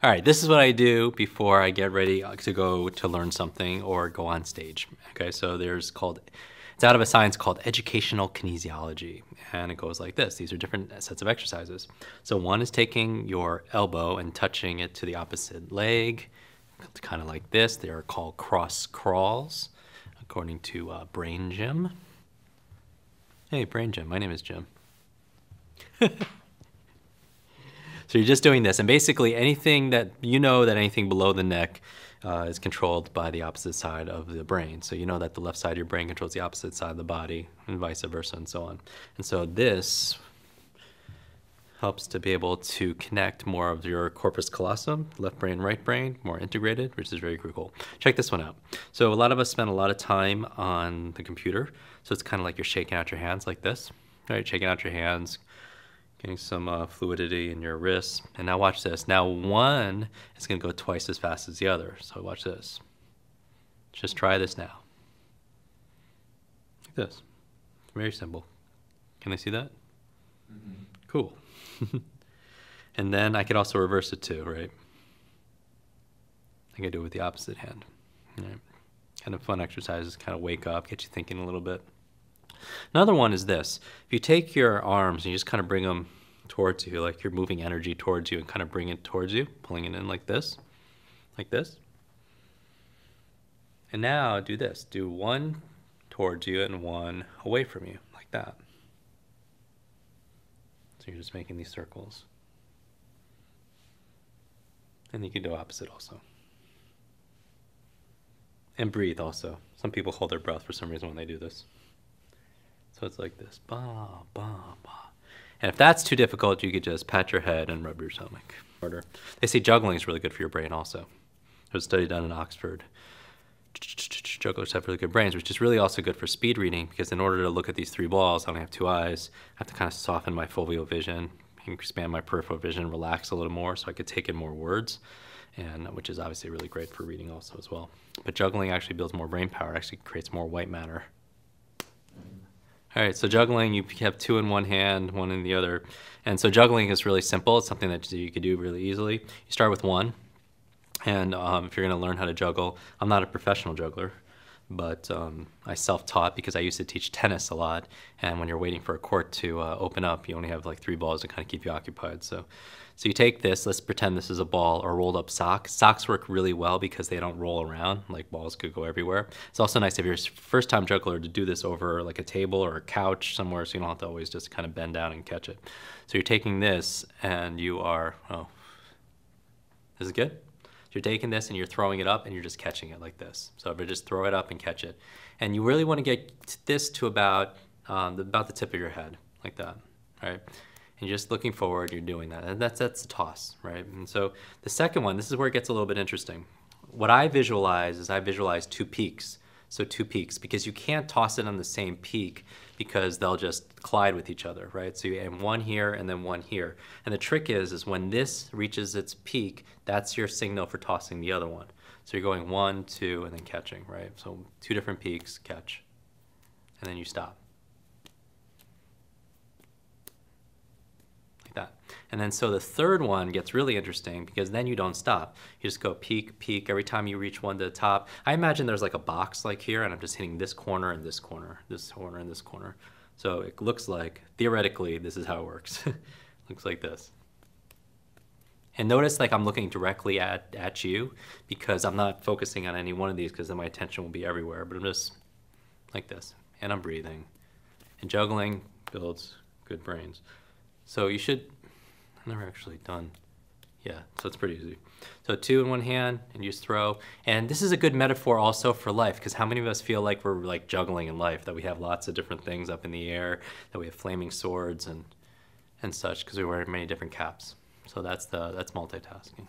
All right, this is what I do before I get ready to go to learn something or go on stage. Okay, so it's out of a science called educational kinesiology, and it goes like this. These are different sets of exercises. So one is taking your elbow and touching it to the opposite leg, kind of like this. They are called cross crawls, according to Brain Gym. Hey, Brain Gym, my name is Jim. So you're just doing this, and basically anything that anything below the neck is controlled by the opposite side of the brain. So you know that the left side of your brain controls the opposite side of the body, and vice versa, and so on. And so this helps to be able to connect more of your corpus callosum, left brain, right brain, more integrated, which is very cool. Check this one out. So a lot of us spend a lot of time on the computer, so it's kind of like you're shaking out your hands like this, right? Shaking out your hands, getting some fluidity in your wrists. And now watch this. Now one is going to go twice as fast as the other. So watch this. Just try this now. Like this. Very simple. Can I see that? Mm-hmm. Cool. And then I could also reverse it too, right? I could do it with the opposite hand. Right? Kind of fun exercises, kind of wake up, get you thinking a little bit. Another one is this. If you take your arms and you just kind of bring them towards you, like you're moving energy towards you, and kind of bring it towards you, pulling it in like this. And now do this. Do one towards you and one away from you, like that. So you're just making these circles. And you can do opposite also. And breathe also. Some people hold their breath for some reason when they do this. So it's like this, ba, ba, ba. And if that's too difficult, you could just pat your head and rub your stomach. They say juggling is really good for your brain also. There's a study done in Oxford. Jugglers have really good brains, which is really also good for speed reading, because in order to look at these three balls, I only have two eyes. I have to kind of soften my foveal vision, expand my peripheral vision, relax a little more so I could take in more words, and which is obviously really great for reading also as well. But juggling actually builds more brain power. It actually creates more white matter. All right, so juggling, you have two in one hand, one in the other. And so juggling is really simple. It's something that you could do really easily. You start with one, and if you're gonna learn how to juggle, I'm not a professional juggler, but I self-taught because I used to teach tennis a lot. And when you're waiting for a court to open up, you only have like 3 balls to kind of keep you occupied. So you take this, let's pretend this is a ball or rolled up sock. Socks work really well because they don't roll around, like balls could go everywhere. It's also nice if you're a first time juggler to do this over like a table or a couch somewhere, so you don't have to always just kind of bend down and catch it. So you're taking this and you are, is it good? You're taking this and you're throwing it up and you're just catching it like this. So if you just throw it up and catch it. And you really want to get this to about the tip of your head, like that, right? And you're just looking forward, you're doing that. And that's the toss, right? And so the second one, this is where it gets a little bit interesting. What I visualize is I visualize 2 peaks. So 2 peaks, because you can't toss it on the same peak because they'll just collide with each other, right? So you aim one here and then one here. And the trick is when this reaches its peak, that's your signal for tossing the other one. So you're going 1, 2, and then catching, right? So 2 different peaks, catch, and then you stop. That. And then so the third one gets really interesting because then you don't stop. You just go peak, peak. Every time you reach one to the top, I imagine there's like a box like here, and I'm just hitting this corner and this corner, this corner and this corner. So it looks like, theoretically, this is how it works. Looks like this. And notice like I'm looking directly at you because I'm not focusing on any one of these because then my attention will be everywhere, but I'm just like this, and I'm breathing. And juggling builds good brains. So you should, I've never actually done, yeah, so it's pretty easy. So 2 in one hand and you just throw. And this is a good metaphor also for life, because how many of us feel like we're like juggling in life, that we have lots of different things up in the air, that we have flaming swords and such, because we wear many different caps. So that's multitasking.